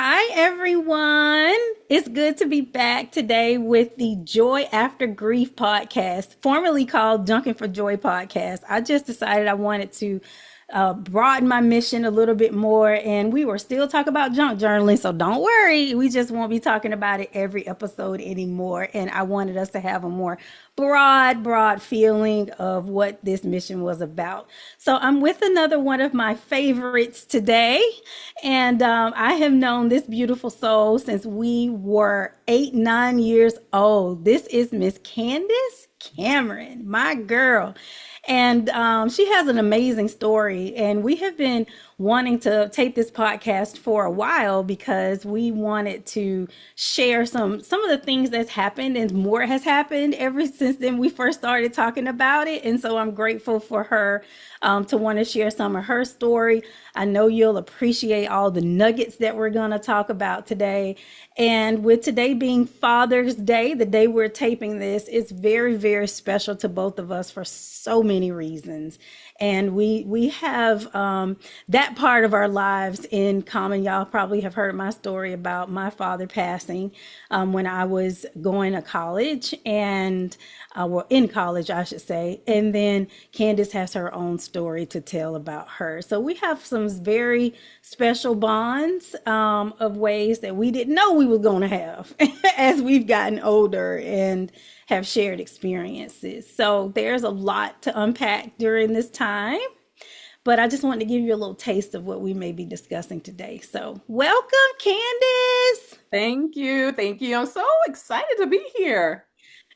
Hi, everyone. It's good to be back today with the Joy After Grief podcast, formerly called Junkin' for Joy podcast. I just decided I wanted to broaden my mission a little bit more, and we were still talking about junk journaling. So don't worry, we just won't be talking about it every episode anymore. And I wanted us to have a more broad feeling of what this mission was about. So I'm with another one of my favorites today. And I have known this beautiful soul since we were 8, 9 years old. This is Miss Candice Cameron, my girl. And she has an amazing story. And we have been wanting to take this podcast for a while because we wanted to share some of the things that's happened, and more has happened ever since then we first started talking about it. And so I'm grateful for her to want to share some of her story. I know you'll appreciate all the nuggets that we're going to talk about today. And with today being Father's Day, the day we're taping this, it's very special to both of us for so many reasons. And we have that part of our lives in common. Y'all probably have heard my story about my father passing when I was going to college, and well, in college, I should say. And then Candice has her own story to tell about her. So we have some very special bonds of ways that we didn't know we were going to have as we've gotten older and have shared experiences. So there's a lot to unpack during this time, but I just wanted to give you a little taste of what we may be discussing today. So welcome, Candice. Thank you. Thank you. I'm so excited to be here.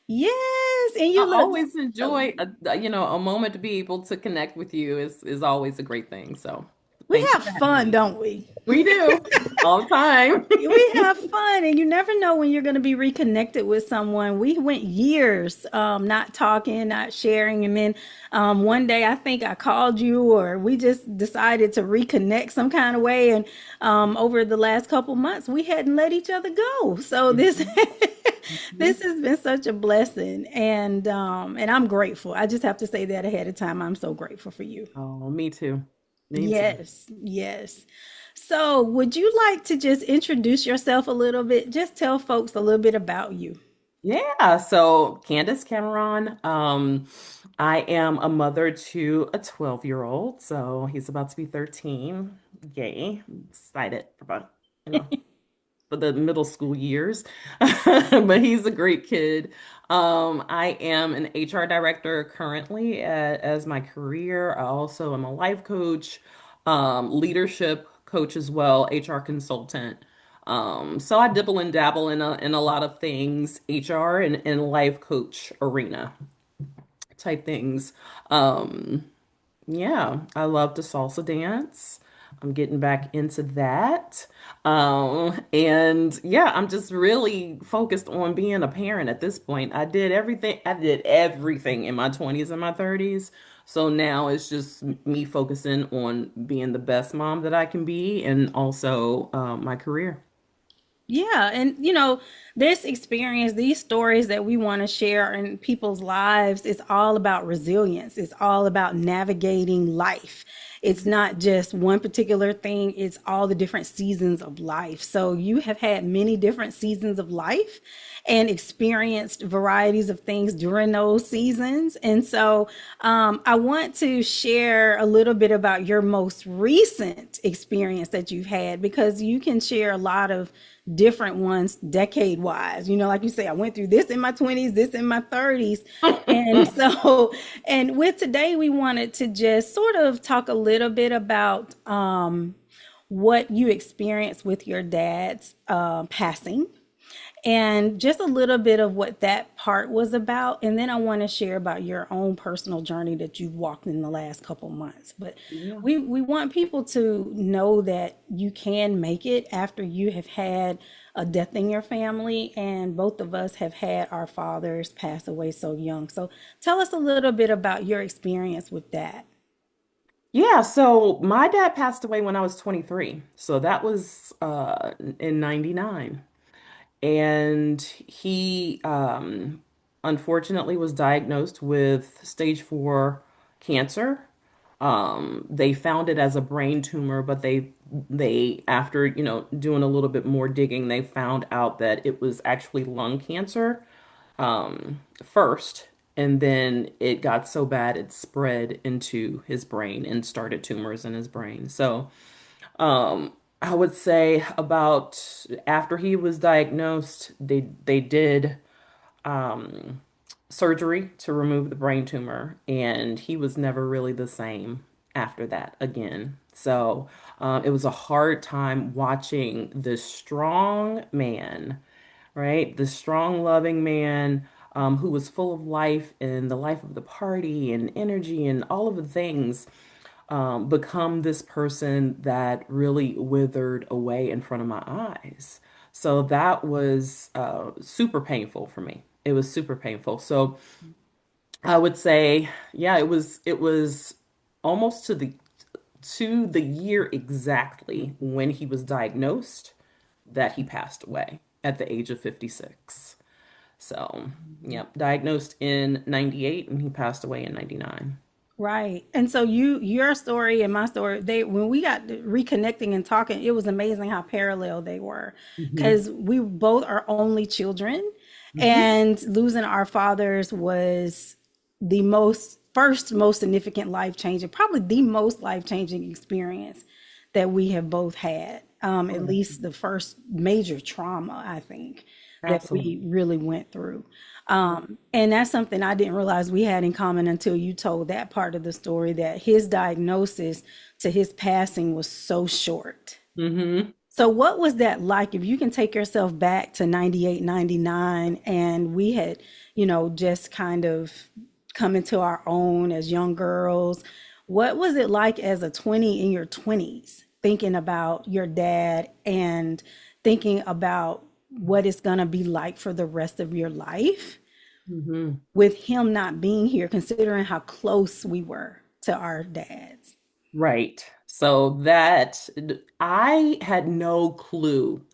Yes, and I you look always so, enjoy a moment to be able to connect with you is always a great thing. So we thank you have for having fun, me. don't we? We do all the time. We have fun, and you never know when you're going to be reconnected with someone. We went years not talking, not sharing, and then one day I think I called you, or we just decided to reconnect some kind of way. And over the last couple months, we hadn't let each other go. So this Mhm. this Mhm. has been such a blessing, and I'm grateful. I just have to say that ahead of time. I'm so grateful for you. Oh, me too. Me too. Yes. So, would you like to just introduce yourself a little bit? Just tell folks a little bit about you. Yeah, so Candice Cameron, I am a mother to a 12-year-old, so he's about to be 13. Yay. I'm excited about, you know, for the middle school years. But he's a great kid. I am an HR director currently as my career. I also am a life coach, leadership coach as well, HR consultant. So I dibble and dabble in a lot of things, HR and life coach arena type things. Um, yeah, I love to salsa dance. I'm getting back into that. And yeah, I'm just really focused on being a parent at this point. I did everything in my 20s and my 30s. So now it's just me focusing on being the best mom that I can be and also my career. Yeah, and this experience, these stories that we want to share in people's lives, it's all about resilience. It's all about navigating life. It's not just one particular thing, it's all the different seasons of life. So you have had many different seasons of life and experienced varieties of things during those seasons. And so I want to share a little bit about your most recent experience that you've had, because you can share a lot of different ones decade wise. Like you say, I went through this in my 20s, this in my 30s. And so, and with today, we wanted to just sort of talk a little bit about what you experienced with your dad's passing, and just a little bit of what that part was about. And then I want to share about your own personal journey that you've walked in the last couple months. But Yeah. we want people to know that you can make it after you have had a death in your family. And both of us have had our fathers pass away so young. So tell us a little bit about your experience with that. Yeah, so my dad passed away when I was 23. So that was in 99. And he unfortunately was diagnosed with stage 4 cancer. They found it as a brain tumor, but they after, doing a little bit more digging, they found out that it was actually lung cancer first, and then it got so bad it spread into his brain and started tumors in his brain. So, I would say about after he was diagnosed, they did um, surgery to remove the brain tumor, and he was never really the same after that again. So it was a hard time watching this strong man, right? The strong, loving man who was full of life and the life of the party and energy and all of the things become this person that really withered away in front of my eyes. So that was super painful for me. It was super painful. So I would say, yeah, it was almost to the year exactly when he was diagnosed that he passed away at the age of 56. So, yep, diagnosed in 98 and he passed away in 99. Right. And so your story and my story, they when we got to reconnecting and talking, it was amazing how parallel they were. Hmm. Because we both are only children, Hmm. and losing our fathers was the most significant life changing, probably the most life changing experience that we have both had. At Oh, least the first major trauma, I think, that we absolutely. really went through. Yep. And that's something I didn't realize we had in common until you told that part of the story, that his diagnosis to his passing was so short. Hmm. So what was that like? If you can take yourself back to 98, 99, and we had, just kind of come into our own as young girls, what was it like as a 20 in your 20s, thinking about your dad and thinking about what it's going to be like for the rest of your life Hmm. with him not being here, considering how close we were to our dads? Right. So that I had no clue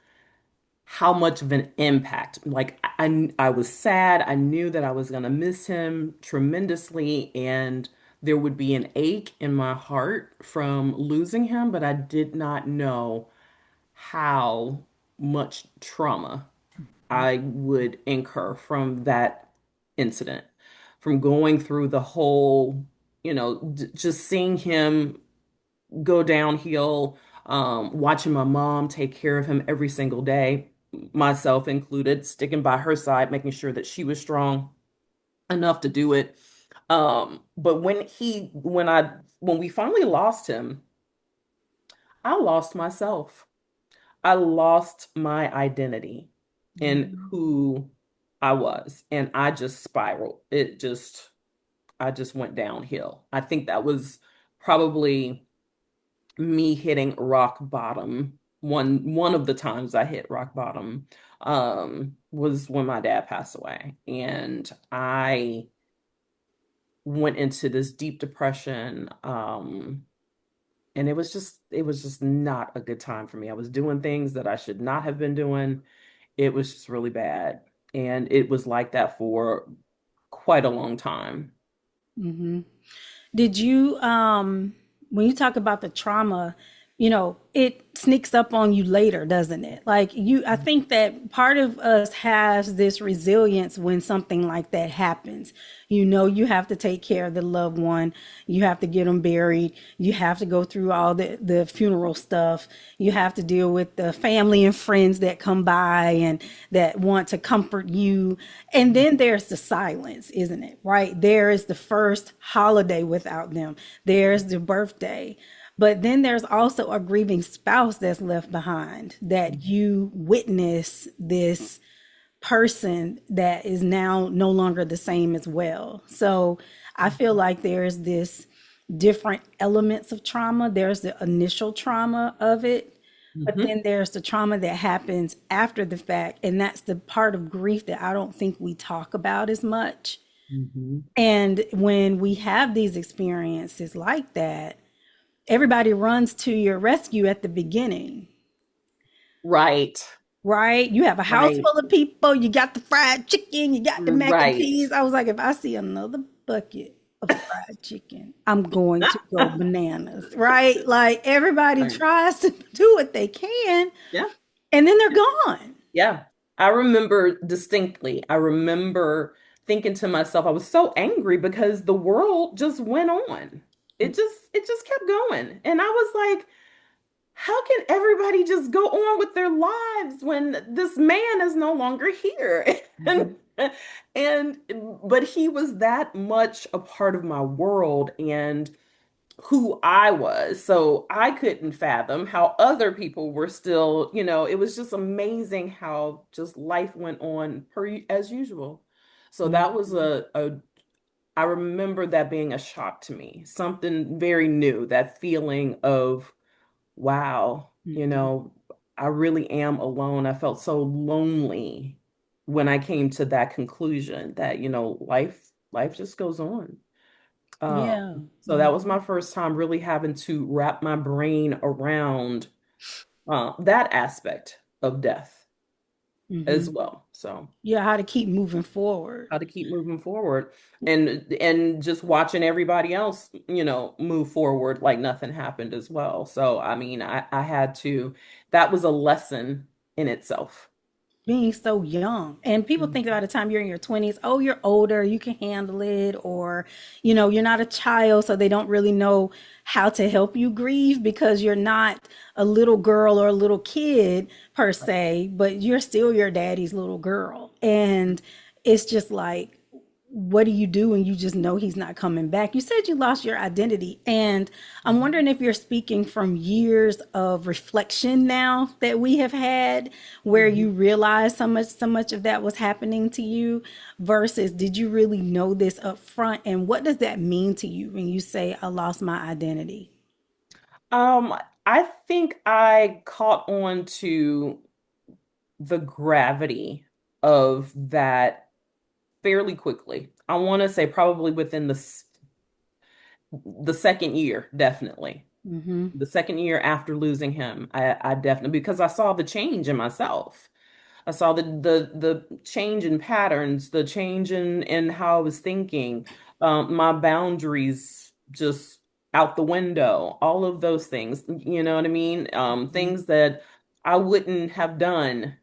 how much of an impact. Like I was sad. I knew that I was going to miss him tremendously and there would be an ache in my heart from losing him, but I did not know how much trauma I would incur from that incident, from going through the whole, just seeing him go downhill, watching my mom take care of him every single day, myself included, sticking by her side, making sure that she was strong enough to do it. But when we finally lost him, I lost myself. I lost my identity in who I was, and I just spiraled. I just went downhill. I think that was probably me hitting rock bottom. One of the times I hit rock bottom was when my dad passed away, and I went into this deep depression. And it was just not a good time for me. I was doing things that I should not have been doing. It was just really bad. And it was like that for quite a long time. Hmm. Did you, when you talk about the trauma, it sneaks up on you later, doesn't it? Like I think that part of us has this resilience when something like that happens. You have to take care of the loved one. You have to get them buried. You have to go through all the funeral stuff. You have to deal with the family and friends that come by and that want to comfort you. And then there's the silence, isn't it? Right? There is the first holiday without them. There's the birthday. But then there's also a grieving spouse that's left behind, that you witness this person that is now no longer the same as well. So I feel like there's this different elements of trauma. There's the initial trauma of it, but Hmm. then there's the trauma that happens after the fact. And that's the part of grief that I don't think we talk about as much. Hmm. And when we have these experiences like that, everybody runs to your rescue at the beginning, Right. right? You have a house Right. full of people, you got the fried chicken, you got the mac and Right. cheese. I was like, if I see another bucket. of fried chicken, I'm going to go bananas, right? Like everybody Right. tries to do what they can Yeah. and then they're gone. Yeah. I remember distinctly. I remember thinking to myself, I was so angry because the world just went on. It just kept going. And I was like, how can everybody just go on with their lives when this man is no longer here? Mhm. And but he was that much a part of my world and who I was. So I couldn't fathom how other people were still, it was just amazing how just life went on as usual. So that was Mhm. I remember that being a shock to me, something very new, that feeling of, wow, Mhm. I really am alone. I felt so lonely when I came to that conclusion that, life just goes on. Um, Yeah. so that was my first time really having to wrap my brain around that aspect of death as Mhm. well. So Yeah, how to keep moving forward. how to keep moving forward and just watching everybody else, move forward like nothing happened as well. So I mean, I had to, that was a lesson in itself. Being so young. And people think Mhm. about the time you're in your 20s, oh, you're older, you can handle it, or, you're not a child, so they don't really know how to help you grieve because you're not a little girl or a little kid per Right. se, but you're still your daddy's little girl. And it's just like, what do you do when you just know he's not coming back? You said you lost your identity. And I'm Mhm. wondering if you're speaking from years of reflection now that we have had, where you Mhm. realize so much of that was happening to you, versus did you really know this up front? And what does that mean to you when you say, I lost my identity? Um, I think I caught on to the gravity of that fairly quickly. I want to say probably within the second year, definitely. Mm-hmm. The second year after losing him, I definitely, because I saw the change in myself. I saw the change in patterns, the change in how I was thinking, my boundaries just out the window, all of those things. You know what I mean? Things that I wouldn't have done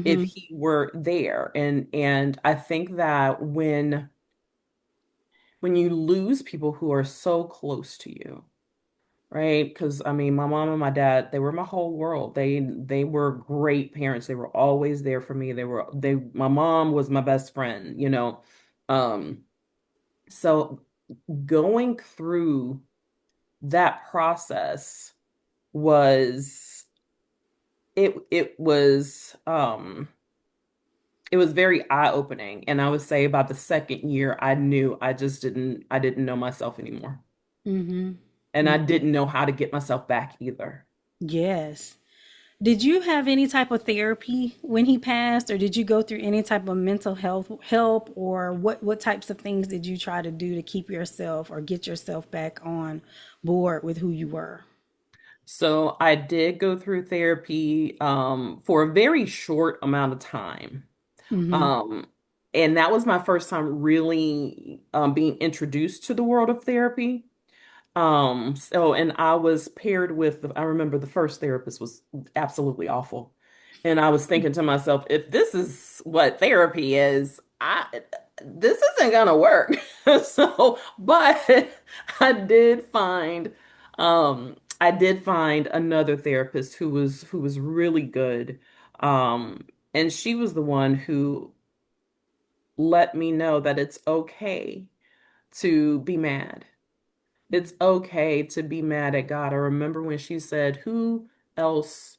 if Mm-hmm. he were there. And I think that when you lose people who are so close to you, right? Because I mean, my mom and my dad, they were my whole world. They were great parents. They were always there for me. My mom was my best friend, you know. Um, so going through that process was it was very eye-opening. And I would say about the second year, I knew I didn't know myself anymore. Mm-hmm. And I Mm-hmm. didn't know how to get myself back either. Yes. Did you have any type of therapy when he passed, or did you go through any type of mental health help, or what types of things did you try to do to keep yourself or get yourself back on board with who you were? So I did go through therapy for a very short amount of time. Mm-hmm. Um, and that was my first time really being introduced to the world of therapy. And I was paired with, I remember the first therapist was absolutely awful. And I was thinking to myself, if this is what therapy is, this isn't gonna work. But I did find, I did find another therapist who was really good. And she was the one who let me know that it's okay to be mad. It's okay to be mad at God. I remember when she said, else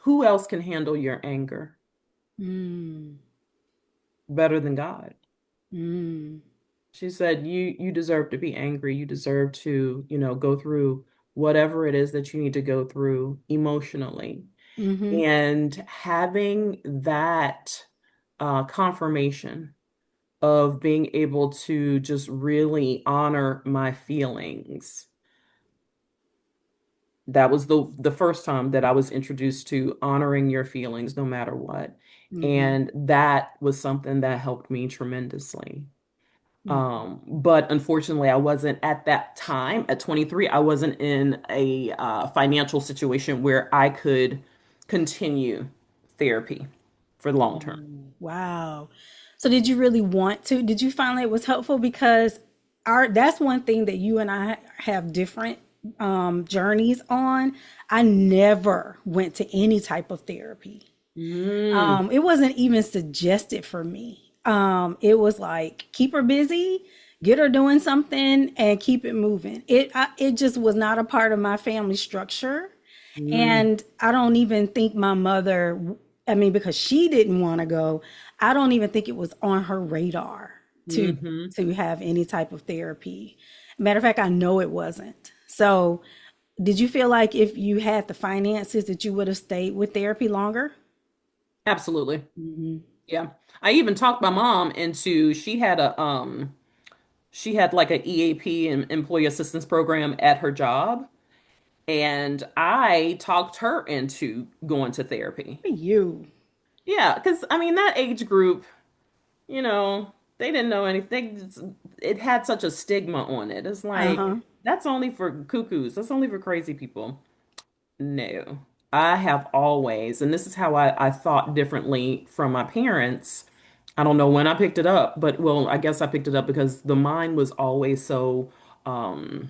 who else can handle your anger Mm, better than God? mm, She said, you deserve to be angry. You deserve to, go through whatever it is that you need to go through emotionally. mm-hmm, And having that confirmation of being able to just really honor my feelings, that was the first time that I was introduced to honoring your feelings no matter what. mm-hmm. And that was something that helped me tremendously. But unfortunately, I wasn't at that time at 23. I wasn't in a financial situation where I could continue therapy for the long term. Wow. So did you really want to? Did you find that it was helpful? Because our that's one thing that you and I have different journeys on. I never went to any type of therapy. Mm, It wasn't even suggested for me. It was like keep her busy, get her doing something, and keep it moving. It just was not a part of my family structure, mm, and I don't even think my mother. I mean, because she didn't want to go, I don't even think it was on her radar to hmm. have any type of therapy. Matter of fact, I know it wasn't. So, did you feel like if you had the finances that you would have stayed with therapy longer? Absolutely. Yeah. I even talked my mom into she had like a EAP and employee assistance program at her job, and I talked her into going to therapy. For you. Yeah, because I mean that age group, they didn't know anything. It had such a stigma on it. It's like Uh-huh. that's only for cuckoos. That's only for crazy people. No. I have always, and this is how I thought differently from my parents. I don't know when I picked it up, but well, I guess I picked it up because the mind was always so I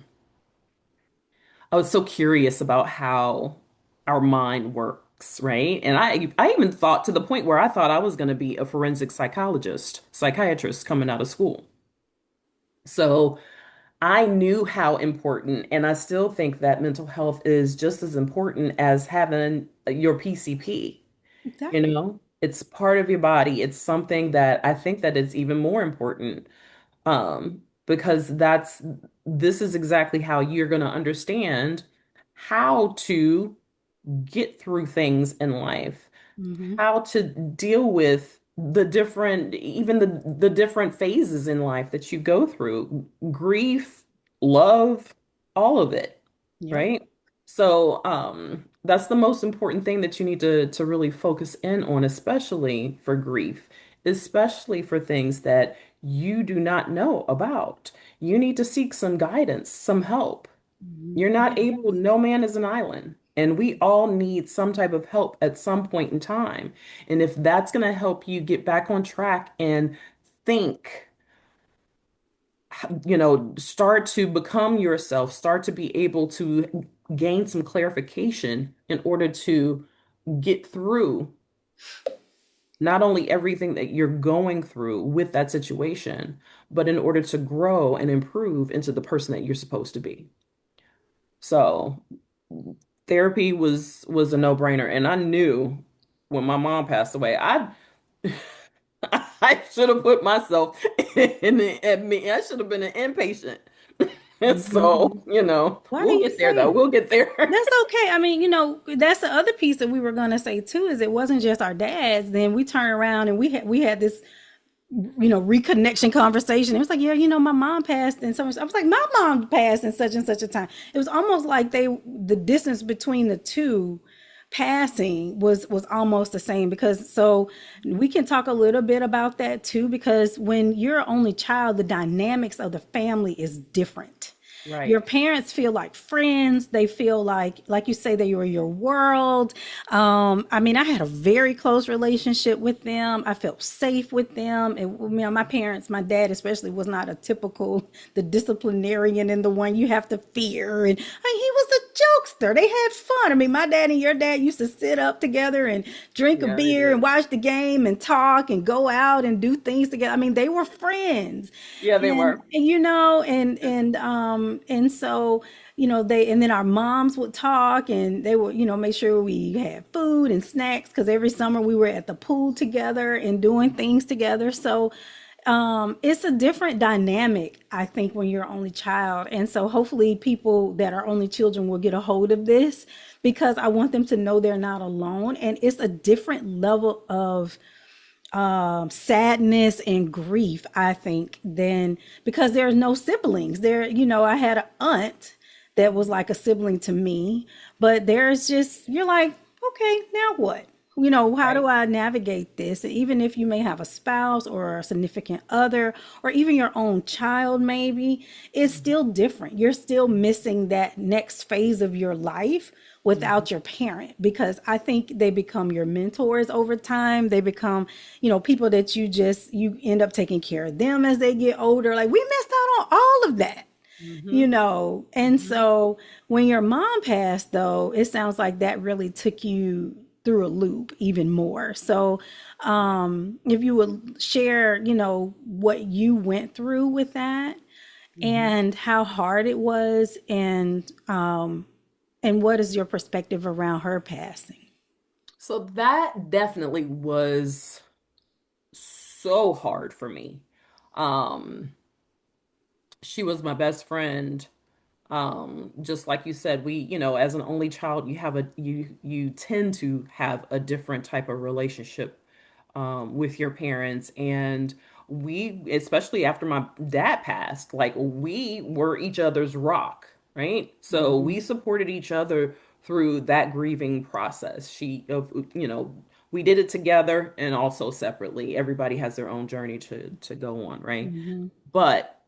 was so curious about how our mind works, right? And I even thought to the point where I thought I was going to be a forensic psychiatrist coming out of school. So I knew how important, and I still think that mental health is just as important as having your PCP. Exactly. It's part of your body. It's something that I think that it's even more important, because this is exactly how you're going to understand how to get through things in life, Mm-hmm. how to deal with even the different phases in life that you go through, grief, love, all of it, Yep. right? So, that's the most important thing that you need to really focus in on, especially for grief, especially for things that you do not know about. You need to seek some guidance, some help. You're not Yeah. able, no man is an island. And we all need some type of help at some point in time. And if that's going to help you get back on track and think, start to become yourself, start to be able to gain some clarification in order to get through not only everything that you're going through with that situation, but in order to grow and improve into the person that you're supposed to be. So therapy was a no-brainer. And I knew when my mom passed away, I should have put myself at me. I should have been an inpatient. And Mm-hmm. so, Why do we'll you get there though. say? We'll get there. That's okay. I mean, that's the other piece that we were gonna say too, is it wasn't just our dads. Then we turn around and we had this, reconnection conversation. It was like, yeah, my mom passed in so much. I was like, my mom passed in such and such a time. It was almost like the distance between the two passing was almost the same. Because so we can talk a little bit about that too, because when you're an only child, the dynamics of the family is different. Your Right. parents feel like friends. They feel like you say, they were your world. I mean, I had a very close relationship with them. I felt safe with them. And my parents, my dad especially, was not a typical the disciplinarian and the one you have to fear. And I mean, he was a jokester. They had fun. I mean, my dad and your dad used to sit up together and drink a Yeah, they beer and did. watch the game and talk and go out and do things together. I mean, they were friends. Yeah, they And, were. and so, they, and then our moms would talk, and they would, make sure we had food and snacks, because every summer we were at the pool together and doing things together. So it's a different dynamic, I think, when you're only child. And so hopefully people that are only children will get a hold of this, because I want them to know they're not alone. And it's a different level of sadness and grief, I think, than, because there's no siblings there. I had an aunt that was like a sibling to me, but there's just, you're like, okay, now what? how do Right. I navigate this? Even if you may have a spouse or a significant other, or even your own child, maybe it's Mhm. still different. You're still missing that next phase of your life Mhm. without your parent, because I think they become your mentors over time. They become, people that you end up taking care of them as they get older. Like, we missed out on all of that. Mhm. And Mhm. so when your mom passed, though, it sounds like that really took you through a loop even more. So, if you would share, what you went through with that Mhm. and how hard it was, and what is your perspective around her passing? So that definitely was so hard for me. Um, she was my best friend. Just like you said, as an only child, you tend to have a different type of relationship with your parents. And we, especially after my dad passed, like we were each other's rock, right? So Mm-hmm. we supported each other through that grieving process. We did it together and also separately. Everybody has their own journey to go on, right? Mm-hmm. But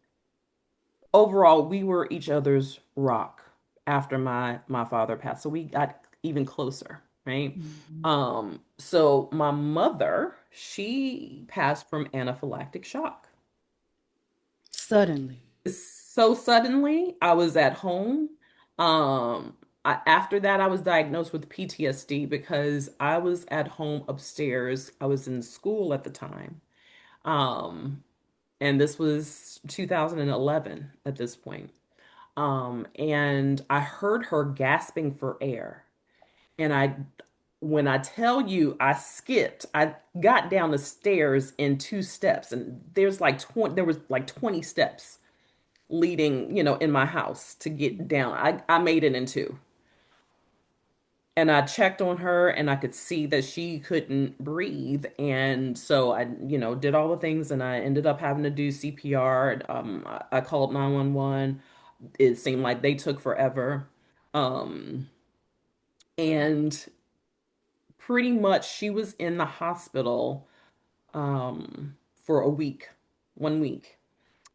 overall, we were each other's rock after my father passed. So we got even closer, right? Mm-hmm. So my mother, she passed from anaphylactic shock. Suddenly. So suddenly, I was at home. After that, I was diagnosed with PTSD because I was at home upstairs. I was in school at the time. Um, and this was 2011 at this point. And I heard her gasping for air. And when I tell you I got down the stairs in two steps, and there was like 20 steps leading, in my house to get down. I made it in two. And I checked on her and I could see that she couldn't breathe. And so I, did all the things and I ended up having to do CPR. I called 911. It seemed like they took forever. Um, and pretty much she was in the hospital for a week, 1 week.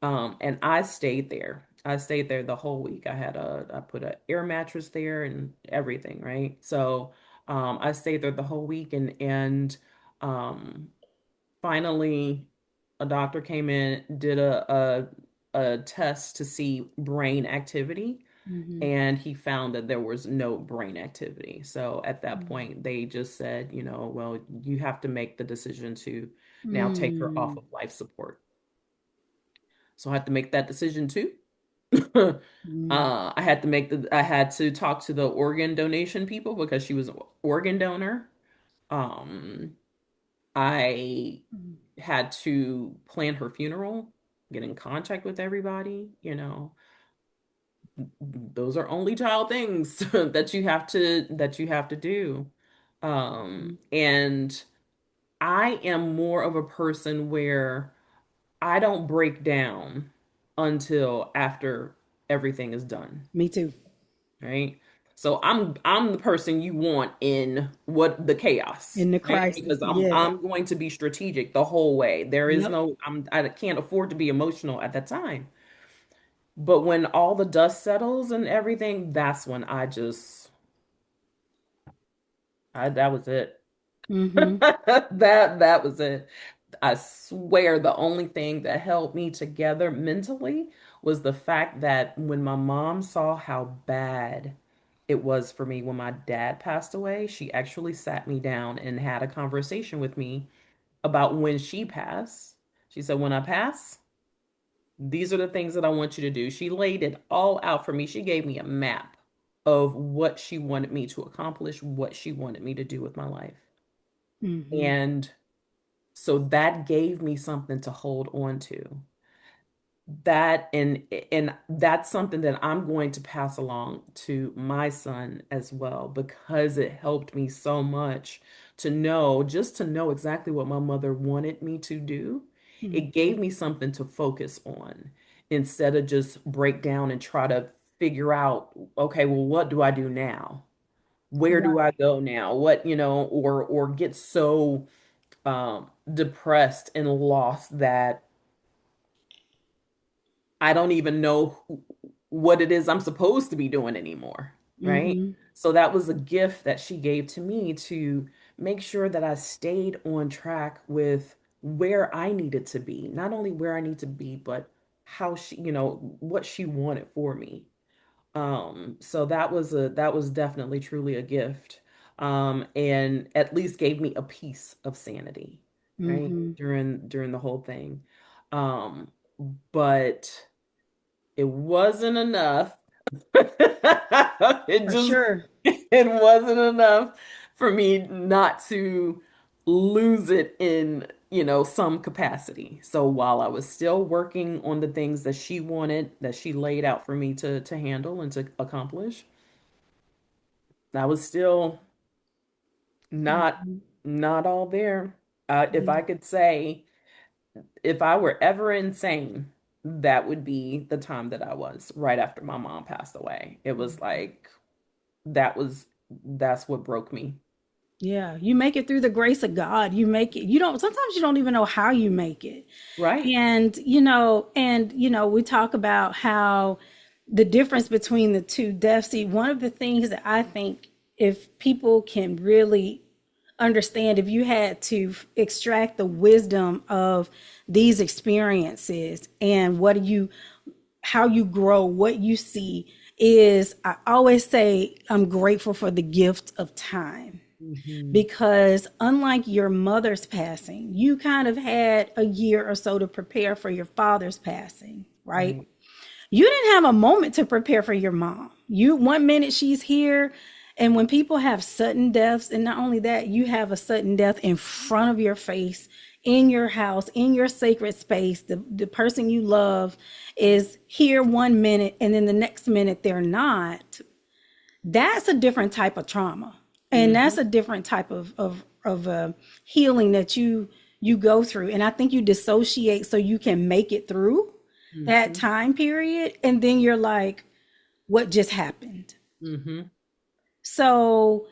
And I stayed there. I stayed there the whole week. I put an air mattress there and everything, right? So I stayed there the whole week and finally a doctor came in, did a test to see brain activity, Mm-hmm. and he found that there was no brain activity. So at that point, they just said, well, you have to make the decision to now take her off Mm-hmm. of life support. So I had to make that decision too. I had to talk to the organ donation people because she was an organ donor. Um, I had to plan her funeral, get in contact with everybody, those are only child things that you have to do. And I am more of a person where I don't break down until after everything is done, Me too. right? So I'm the person you want in what the chaos, In the right? crisis. Because I'm Yes. I'm going to be strategic the whole way. There is Yep. no I can't afford to be emotional at that time. But when all the dust settles and everything, that's when that was it. Mm-hmm. That was it. I swear the only thing that held me together mentally was the fact that when my mom saw how bad it was for me when my dad passed away, she actually sat me down and had a conversation with me about when she passed. She said, when I pass, these are the things that I want you to do. She laid it all out for me. She gave me a map of what she wanted me to accomplish, what she wanted me to do with my life. Mm-hmm. And so that gave me something to hold on to. And that's something that I'm going to pass along to my son as well because it helped me so much just to know exactly what my mother wanted me to do. It Mm-hmm. gave me something to focus on instead of just break down and try to figure out, okay, well, what do I do now? where do I Right. go now? What, or get so depressed and lost that I don't even know what it is I'm supposed to be doing anymore, right? Mm-hmm. So that was a gift that she gave to me to make sure that I stayed on track with where I needed to be, not only where I need to be, but how she, what she wanted for me. So that was definitely truly a gift. And at least gave me a piece of sanity, right? Mm-hmm. During the whole thing. Um, but it wasn't enough. It For just sure. it wasn't enough for me not to lose it in, some capacity. So while I was still working on the things that she wanted, that she laid out for me to handle and to accomplish, I was still not Mm-hmm. not all there. If Yeah. I could say, if I were ever insane, that would be the time that I was right after my mom passed away. It was like that's what broke me. Yeah, you make it through the grace of God. You make it. You don't, sometimes you don't even know how you make it. Right. And we talk about how the difference between the two deaths. See, one of the things that I think, if people can really understand, if you had to extract the wisdom of these experiences and how you grow, what you see, is I always say I'm grateful for the gift of time, Hmm. because unlike your mother's passing, you kind of had a year or so to prepare for your father's passing, right? Right. You didn't have a moment to prepare for your mom. You, one minute she's here, and when people have sudden deaths, and not only that, you have a sudden death in front of your face, in your house, in your sacred space. The person you love is here one minute, and then the next minute they're not. That's a different type of trauma, and that's Hmm. a different type of healing that you go through. And I think you dissociate so you can make it through that Hmm. time period, and then you're like, what just happened? Hmm. So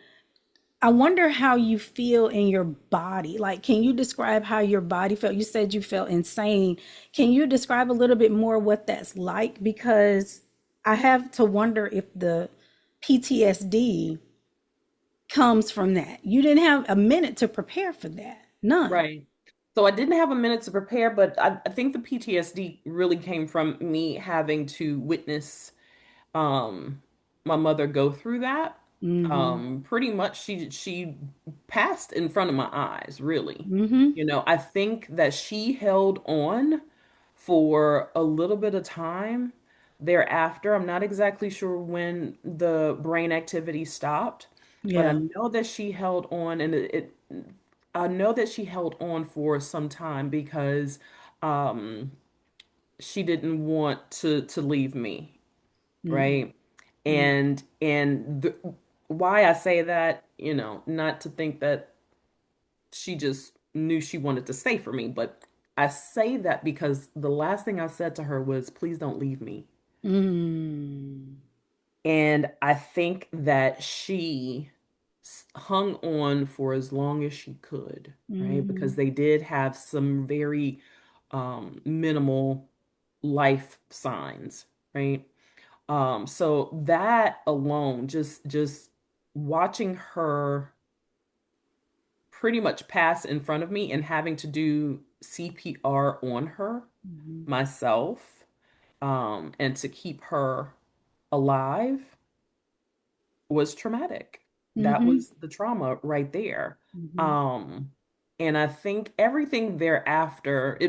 I wonder how you feel in your body. Like, can you describe how your body felt? You said you felt insane. Can you describe a little bit more what that's like? Because I have to wonder if the PTSD comes from that. You didn't have a minute to prepare for that. None. Right. So I didn't have a minute to prepare, but I think the PTSD really came from me having to witness um my mother go through that. Mm-hmm. Pretty much she passed in front of my eyes, really. Mm-hmm. I think that she held on for a little bit of time thereafter. I'm not exactly sure when the brain activity stopped, but I Yeah. know that she held on, and I know that she held on for some time because um she didn't want to leave me, Mm-hmm. right? Why I say that, not to think that she just knew she wanted to stay for me, but I say that because the last thing I said to her was, please don't leave me. Mm-hmm. And I think that she hung on for as long as she could, right? Mm-hmm. Because they did have some very minimal life signs, right? So that alone, just watching her pretty much pass in front of me and having to do CPR on her myself, and to keep her alive was traumatic. That Mm-hmm. was the trauma right there. Mm-hmm. Um, and I think everything thereafter,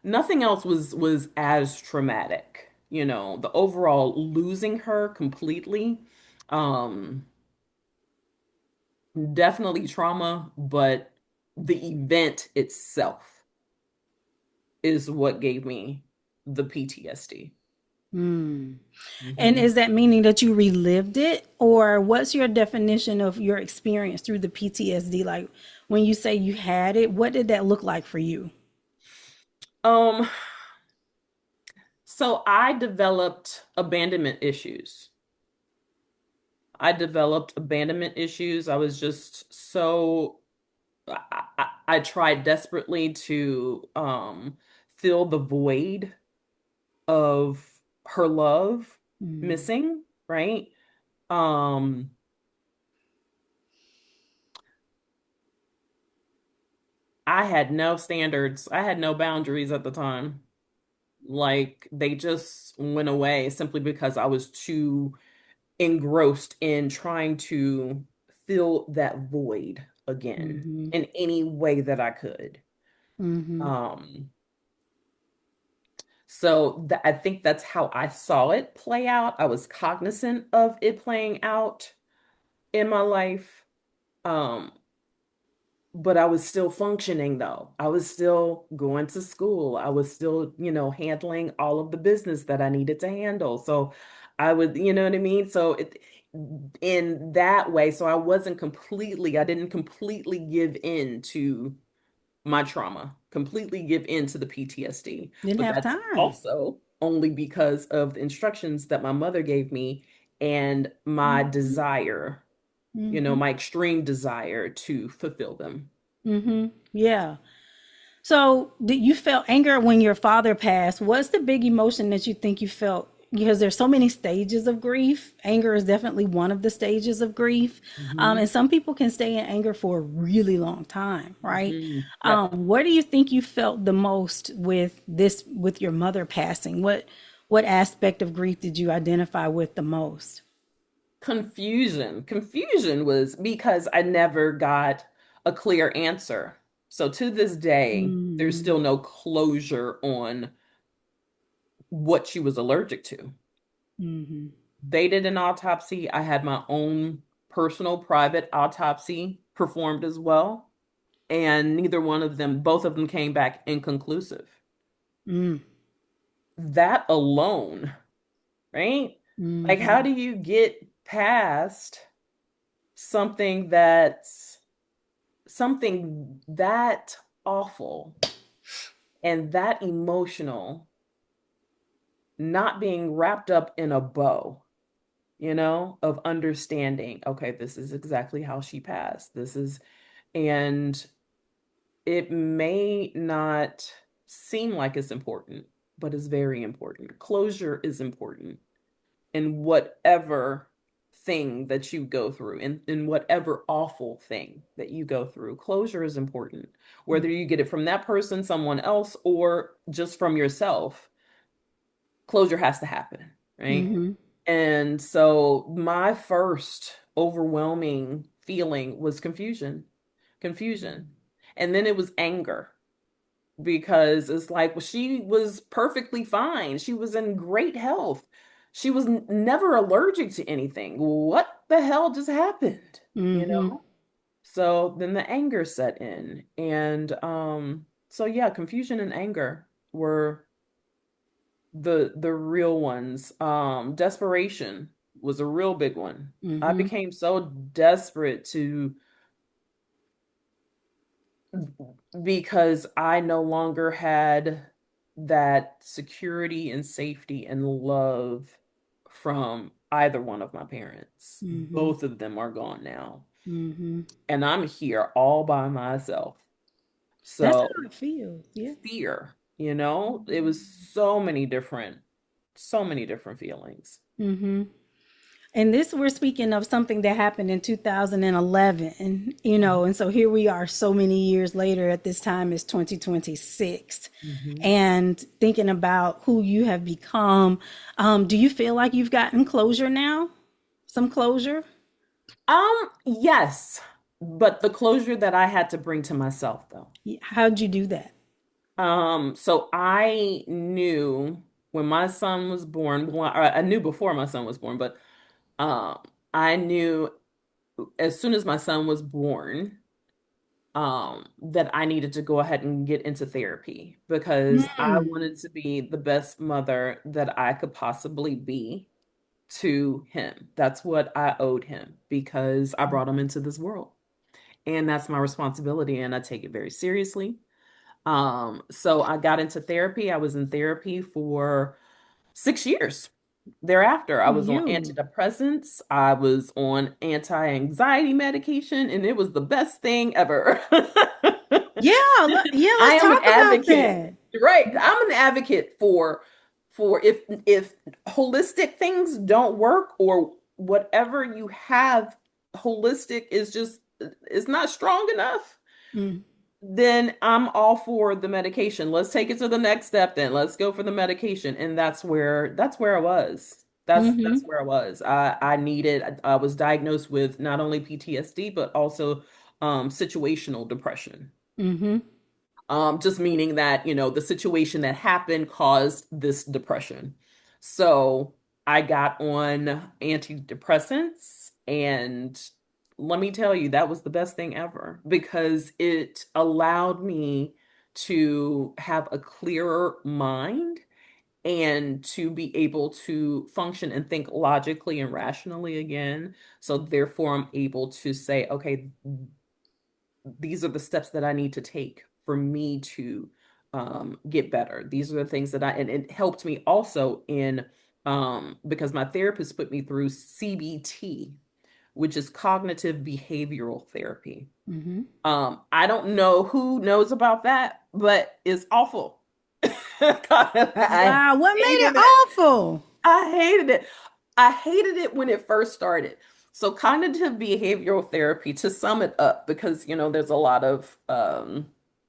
nothing else was as traumatic. The overall losing her completely, um, definitely trauma, but the event itself is what gave me the PTSD. Mm. And Hmm. is that meaning that you relived it, or what's your definition of your experience through the PTSD? Like, when you say you had it, what did that look like for you? Um, so I developed abandonment issues. I developed abandonment issues. I was just so I tried desperately to fill the void of her love Mm, missing, right? Um I had no standards. I had no boundaries at the time. Like they just went away simply because I was too engrossed in trying to fill that void again mm-hmm, in any way that I could. mm-hmm, Um, so I think that's how I saw it play out. I was cognizant of it playing out in my life. Um, but I was still functioning though. I was still going to school. I was still, handling all of the business that I needed to handle. So I would, you know what I mean? So in that way, so I didn't completely give in to my trauma, completely give in to the PTSD. didn't But have that's time. also only because of the instructions that my mother gave me and my Mm-hmm, desire, mm-hmm, my extreme desire to fulfill them. mm-hmm. Yeah. So, did you felt anger when your father passed? What's the big emotion that you think you felt? Because there's so many stages of grief. Anger is definitely one of the stages of grief, Hmm. and some people can stay in anger for a really long time, right? Hmm. Yep. Where do you think you felt the most with this, with your mother passing? What aspect of grief did you identify with the most? Confusion. Confusion was because I never got a clear answer. So to this day, there's Mm-hmm, still no closure on what she was allergic to. mm-hmm, They did an autopsy. I had my own personal private autopsy performed as well. And neither one of them, both of them came back inconclusive. mm, That alone, right? Like, how mm-hmm, do you get past something that's something that awful and that emotional not being wrapped up in a bow, of understanding, okay, this is exactly how she passed. And it may not seem like it's important, but it's very important. Closure is important in whatever thing that you go through, in whatever awful thing that you go through. Closure is important, whether you get it from that person, someone else, or just from yourself. Closure has to happen, right? mm-hmm, And so my first overwhelming feeling was confusion. And then it was anger because it's like, well, she was perfectly fine. She was in great health. She was never allergic to anything. What the hell just happened? You mm-hmm, know? So then the anger set in. And so yeah, confusion and anger were the real ones. Desperation was a real big one. I mm-hmm, became so desperate to because I no longer had that security and safety and love from either one of my parents. mm-hmm, Both of them are gone now. mm-hmm. And I'm here all by myself. That's So how it feels. Yeah. fear, it was so many different feelings. Mm-hmm. And this, we're speaking of something that happened in 2011, and so here we are so many years later. At this time, it's 2026. Mhm. And thinking about who you have become, do you feel like you've gotten closure now? Some closure? Yes, but the closure that I had to bring to myself though. How'd you do that? So I knew when my son was born, well, I knew before my son was born, but um, I knew as soon as my son was born, that I needed to go ahead and get into therapy because I Mm, wanted to be the best mother that I could possibly be to him. That's what I owed him because I brought him into this world. And that's my responsibility, and I take it very seriously. So I got into therapy. I was in therapy for 6 years. thereafter. I Oh, was on you. antidepressants, I was on anti-anxiety medication, and it was the best thing ever. Yeah, yeah, I let's am an talk about advocate, that. right? I'm an advocate for if holistic things don't work or whatever you have holistic is not strong enough, Mm, then I'm all for the medication. Let's take it to the next step then. Let's go for the medication. And that's where I was. That's mm-hmm, where I was. I needed I was diagnosed with not only PTSD but also situational depression. mm-hmm, Just meaning that, the situation that happened caused this depression. So I got on antidepressants, and let me tell you, that was the best thing ever because it allowed me to have a clearer mind and to be able to function and think logically and rationally again. So therefore, I'm able to say, okay, these are the steps that I need to take for me to get better. These are the things and it helped me also in, because my therapist put me through CBT, which is cognitive behavioral therapy. mm-hmm. I don't know who knows about that, but it's awful. I Wow, what made it hated it. awful? I hated it. I hated it when it first started. So cognitive behavioral therapy, to sum it up, because there's a lot of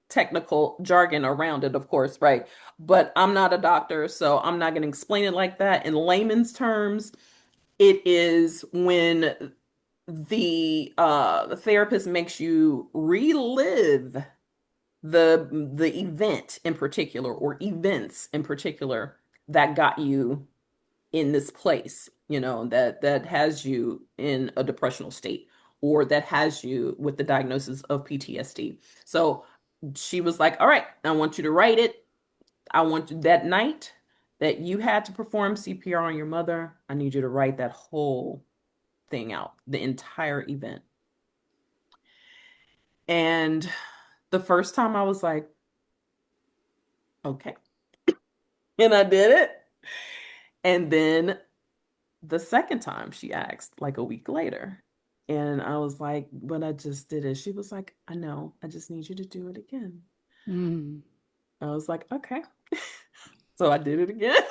technical jargon around it, of course, right? But I'm not a doctor, so I'm not going to explain it like that. In layman's terms, it is when the therapist makes you relive the event in particular or events in particular that got you in this place, that has you in a depressional state or that has you with the diagnosis of PTSD. So she was like, "All right, I want you to write it. I want you that night that you had to perform CPR on your mother, I need you to write that whole thing out, the entire event." And the first time I was like, "Okay." And I did it. And then the second time she asked, like a week later. And I was like, "But I just did it." She was like, "I know. I just need you to do it again." Mm. I was like, "Okay." So I did it again.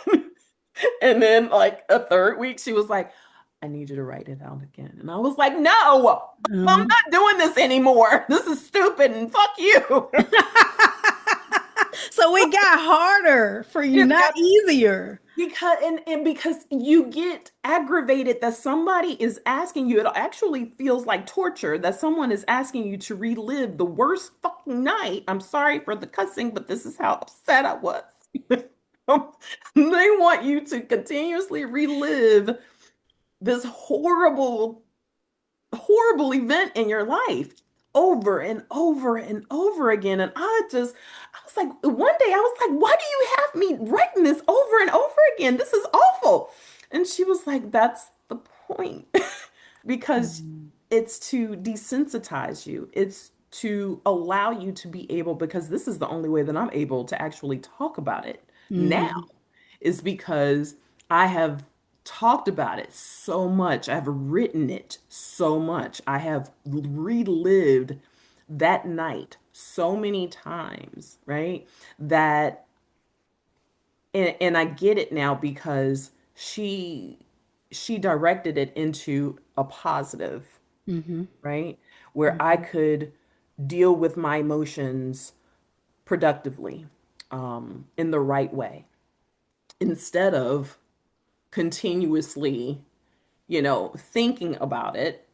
And then, like a third week, she was like, "I need you to write it out again." And I was like, "No, I'm Um, not doing this anymore. This is stupid and fuck you." so it got harder for you, It not got easier. and because you get aggravated that somebody is asking you, it actually feels like torture that someone is asking you to relive the worst fucking night. I'm sorry for the cussing, but this is how upset I was. They want you to continuously relive this horrible event in your life over and over and over again. And I was like, one day I was like, "Why do you have me writing this over and over again? This is awful." And she was like, "That's the point." Because Mm, it's to desensitize you. It's to allow you to be able, because this is the only way that I'm able to actually talk about it now mm-hmm, is because I have talked about it so much. I've written it so much. I have relived that night so many times, right? That, and I get it now because she directed it into a positive, mm-hmm, right? Where I mm-hmm. could deal with my emotions productively, in the right way, instead of continuously, thinking about it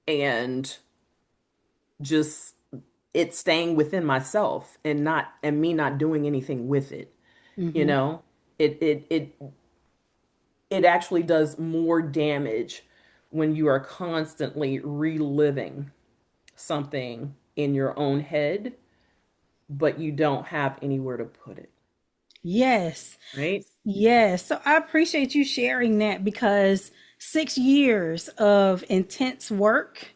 and just it staying within myself and me not doing anything with it. You Mm-hmm. know, it actually does more damage when you are constantly reliving something in your own head, but you don't have anywhere to put it, Yes. right? Yes. So I appreciate you sharing that because 6 years of intense work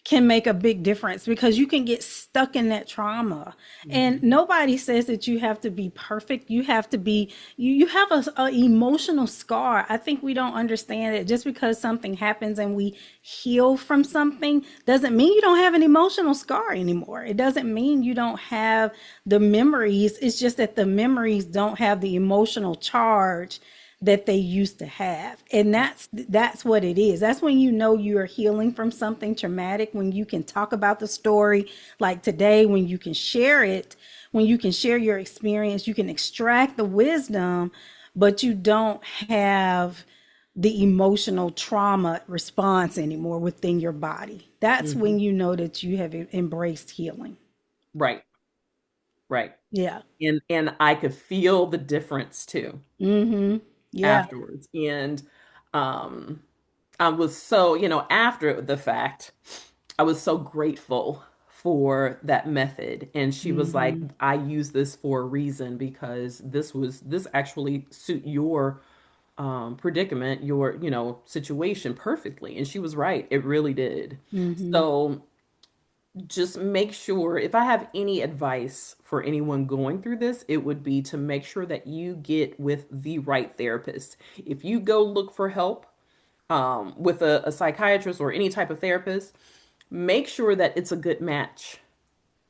can make a big difference because you can get stuck in that trauma. And Mhm. nobody says that you have to be perfect. You have to be, you have a emotional scar. I think we don't understand that just because something happens and we heal from something doesn't mean you don't have an emotional scar anymore. It doesn't mean you don't have the memories. It's just that the memories don't have the emotional charge that they used to have. And that's what it is. That's when you know you are healing from something traumatic, when you can talk about the story like today, when you can share it, when you can share your experience, you can extract the wisdom, but you don't have the emotional trauma response anymore within your body. That's when Mhm. you know that you have embraced healing. Right, right. Yeah. And I could feel the difference too Mhm. Yeah. afterwards. And um I was so, after the fact, I was so grateful for that method. And she was like, Mhm. I use this for a reason because this actually suit your predicament, your, situation perfectly. And she was right. It really did. Mhm. So just make sure, if I have any advice for anyone going through this, it would be to make sure that you get with the right therapist. If you go look for help with a psychiatrist or any type of therapist, make sure that it's a good match.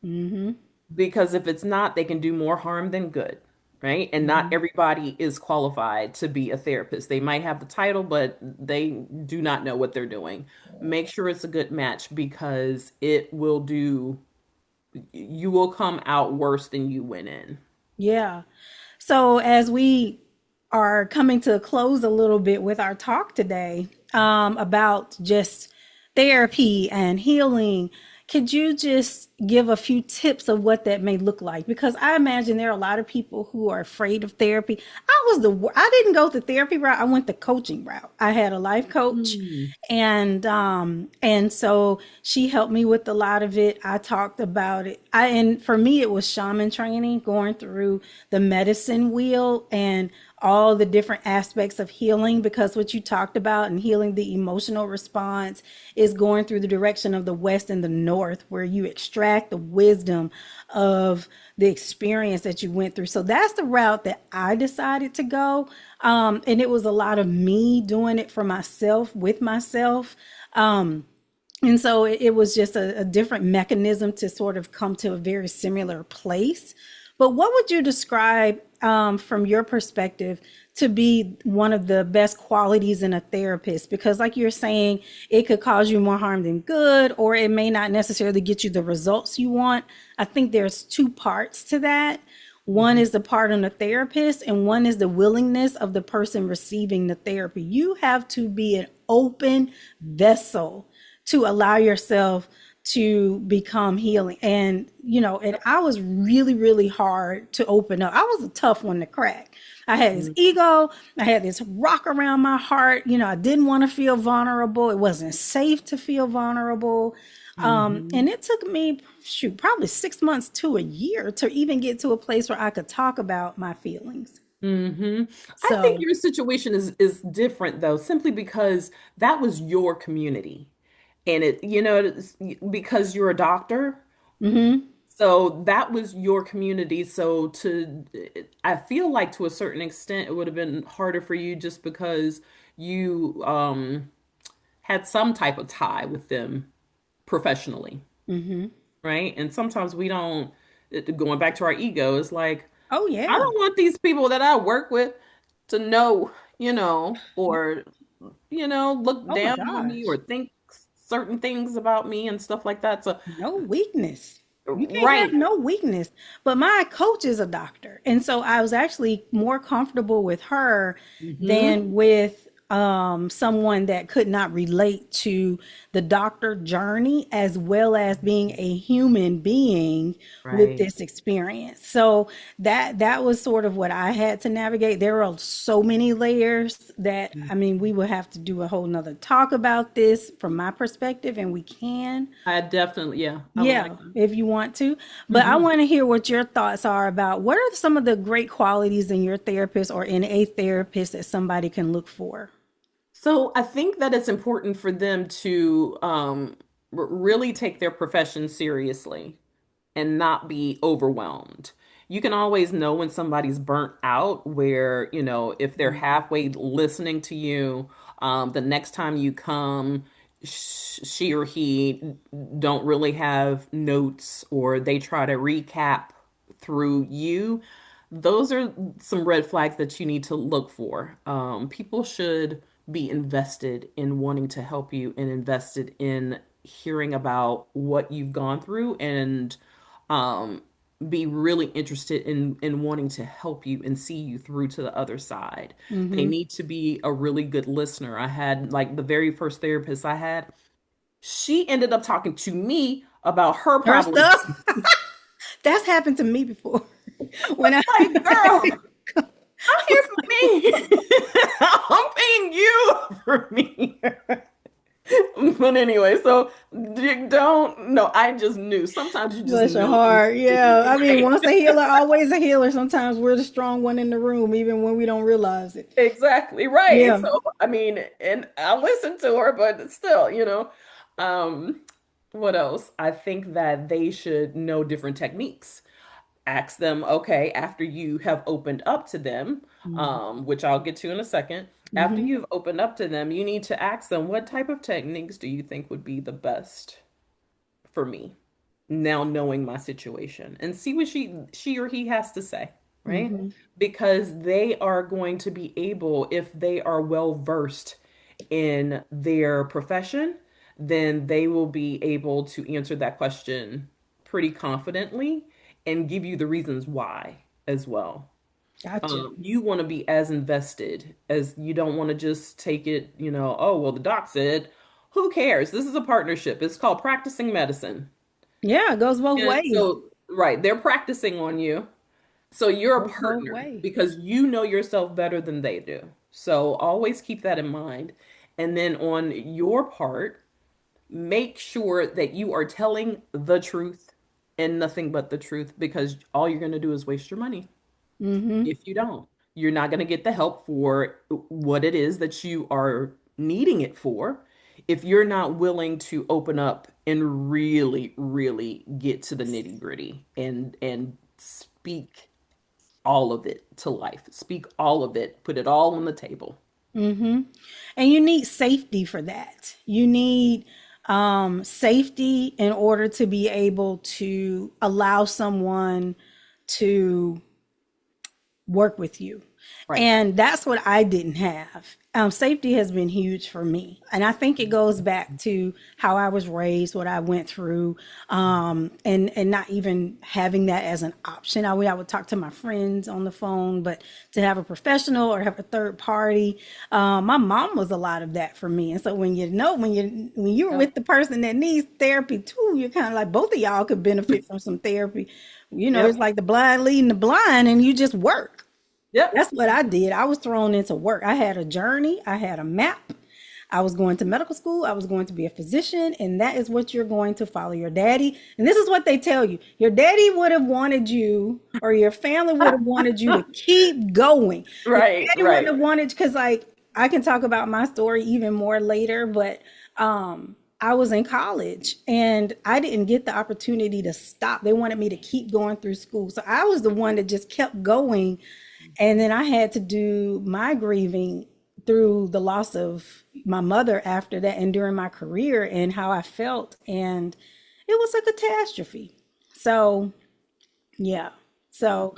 Mhm. Because if it's not, they can do more harm than good, right? And not Mhm. everybody is qualified to be a therapist. They might have the title, but they do not know what they're doing. Make sure it's a good match because you will come out worse than you went in. Yeah. So, as we are coming to a close a little bit with our talk today about just therapy and healing, could you just give a few tips of what that may look like? Because I imagine there are a lot of people who are afraid of therapy. I didn't go the therapy route. I went the coaching route. I had a life coach, Mm, and so she helped me with a lot of it. I talked about it. And for me it was shaman training, going through the medicine wheel and all the different aspects of healing, because what you talked about and healing the emotional response is going through the direction of the west and the north, where you extract the wisdom of the experience that you went through. So that's the route that I decided to go. And it was a lot of me doing it for myself, with myself. And so it was just a different mechanism to sort of come to a very similar place. But what would you describe, from your perspective, to be one of the best qualities in a therapist? Because, like you're saying, it could cause you more harm than good, or it may not necessarily get you the results you want. I think there's two parts to that. One mhm, is the part on the therapist, and one is the willingness of the person receiving the therapy. You have to be an open vessel to allow yourself to become healing. And I was really, really hard to open up. I was a tough one to crack. I had this mhm, ego. I had this rock around my heart. I didn't want to feel vulnerable. It wasn't safe to feel vulnerable. And mhm, it took me, shoot, probably 6 months to a year to even get to a place where I could talk about my feelings. mhm. I think So, your situation is different though, simply because that was your community. And it's because you're a doctor. mhm, So that was your community. I feel like to a certain extent, it would have been harder for you just because you had some type of tie with them professionally, mhm. right? And sometimes we don't, going back to our ego, it's like, Oh, I yeah. don't want these people that I work with to know, or, look Oh, my down on me or gosh. think certain things about me and stuff like that. So, No weakness. You can't have right. no weakness. But my coach is a doctor. And so I was actually more comfortable with her Hmm. than with someone that could not relate to the doctor journey as well as being a human being with Right. this experience. So that was sort of what I had to navigate. There are so many layers that, I mean, we will have to do a whole nother talk about this from my perspective, and we can. I definitely, yeah, I would like Yeah, that. if you want to. But I Hmm. want to hear what your thoughts are about what are some of the great qualities in your therapist or in a therapist that somebody can look for? So I think that it's important for them to really take their profession seriously and not be overwhelmed. You can always know when somebody's burnt out, where, if they're halfway listening to you, the next time you come, she or he don't really have notes, or they try to recap through you. Those are some red flags that you need to look for. People should be invested in wanting to help you and invested in hearing about what you've gone through, and um, be really interested in wanting to help you and see you through to the other side. They Mm-hmm. need to be a really good listener. I had, like, the very first therapist I had, she ended up talking to me about her Her stuff. problems. That's happened to me before. When I Like, girl, I'm here for me. I'm paying you for me. But anyway, so don't, no, I just knew. Sometimes you just bless your know. heart. Yeah. I mean, Right. once a healer, always a healer. Sometimes we're the strong one in the room, even when we don't realize it. Exactly right. Yeah. So, I mean, and I listened to her, but still, um, what else? I think that they should know different techniques. Ask them, okay, after you have opened up to them, Mm-hmm. which I'll get to in a second. After Mm-hmm. you've opened up to them, you need to ask them, what type of techniques do you think would be the best for me, now knowing my situation, and see what she or he has to say, right? Mm-hmm. Because they are going to be able, if they are well versed in their profession, then they will be able to answer that question pretty confidently and give you the reasons why as well. Gotcha. You want to be as invested as, you don't want to just take it, oh, well, the doc said, who cares? This is a partnership. It's called practicing medicine. Yeah, it goes both And ways. so, right, they're practicing on you. So you're a Goes both partner ways. because you know yourself better than they do. So always keep that in mind. And then on your part, make sure that you are telling the truth and nothing but the truth, because all you're going to do is waste your money. Mm-hmm. If you don't, you're not going to get the help for what it is that you are needing it for, if you're not willing to open up and really, really get to the nitty gritty and speak all of it to life. Speak all of it. Put it all on the table. Mm-hmm. And you need safety for that. You need safety in order to be able to allow someone to work with you. Right. And that's what I didn't have. Safety has been huge for me. And I think it goes back to how I was raised, what I went through, and not even having that as an option. I would talk to my friends on the phone, but to have a professional or have a third party, my mom was a lot of that for me. And so when you're Yep. with the person that needs therapy too, you're kind of like both of y'all could benefit from some therapy. It's Yep. like the blind leading the blind, and you just work. Yep. That's what I did. I was thrown into work. I had a journey, I had a map. I was going to medical school, I was going to be a physician, and that is what you're going to follow your daddy. And this is what they tell you: your daddy would have wanted you, or your family would have wanted you to keep going. Your Right. daddy wouldn't Right. have wanted, because, like, I can talk about my story even more later, but I was in college and I didn't get the opportunity to stop. They wanted me to keep going through school. So I was the one that just kept going, and then I had to do my grieving through the loss of my mother after that, and during my career and how I felt. And it was a catastrophe. So, yeah. So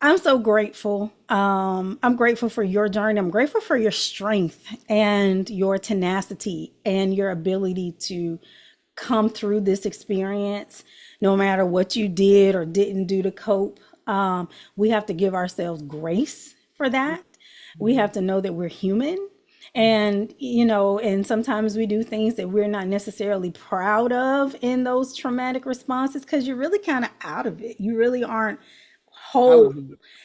I'm so grateful. I'm grateful for your journey. I'm grateful for your strength and your tenacity and your ability to come through this experience, no matter what you did or didn't do to cope. We have to give ourselves grace for that. We have to know that we're human. And sometimes we do things that we're not necessarily proud of in those traumatic responses, because you're really kind of out of it. You really aren't I whole. was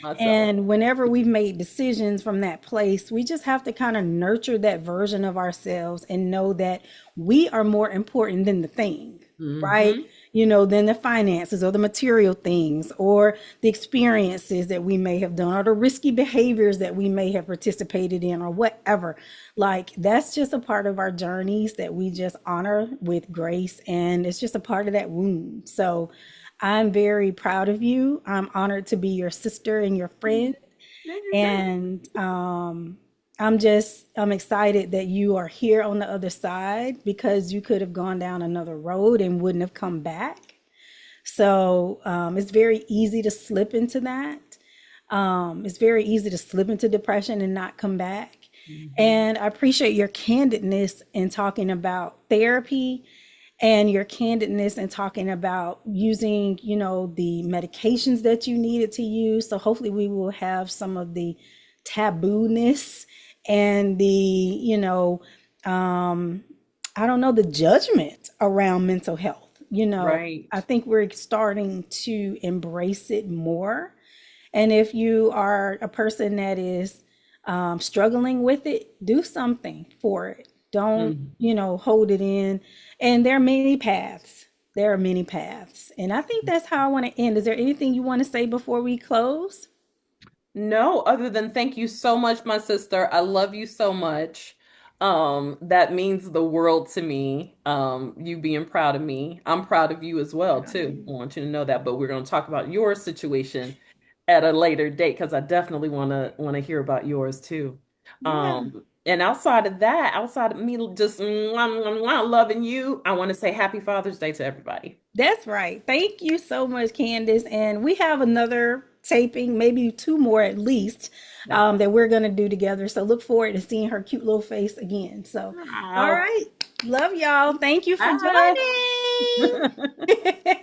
myself. And whenever we've made decisions from that place, we just have to kind of nurture that version of ourselves and know that we are more important than the thing. right? Mm-hmm. Than the finances or the material things or the experiences that we may have done or the risky behaviors that we may have participated in or whatever. Like that's just a part of our journeys that we just honor with grace. And it's just a part of that wound. So I'm very proud of you. I'm honored to be your sister and your friend. Thank you too. And I'm excited that you are here on the other side because you could have gone down another road and wouldn't have come back. So it's very easy to slip into that. It's very easy to slip into depression and not come back. Mm-hmm. And I appreciate your candidness in talking about therapy and your candidness in talking about using, the medications that you needed to use. So hopefully we will have some of the taboo-ness and the, um, I don't know, the judgment around mental health. I Right. think we're starting to embrace it more. And if you are a person that is struggling with it, do something for it. Don't, Mhm. hold it in. And there are many paths. There are many paths. And I think that's how I want to end. Is there anything you want to say before we close? No, other than thank you so much, my sister. I love you so much. That means the world to me. You being proud of me. I'm proud of you as well, Proud of too. I you. want you to know that, but we're going to talk about your situation at a later date because I definitely want to hear about yours too. Yeah. And outside of that, outside of me just loving you, I want to say happy Father's Day to everybody. That's right. Thank you so much, Candice. And we have another taping, maybe two more at least, Okay. that we're going to do together. So look forward to seeing her cute little face again. So, all Wow. right. Love y'all. Thank you for Bye. joining.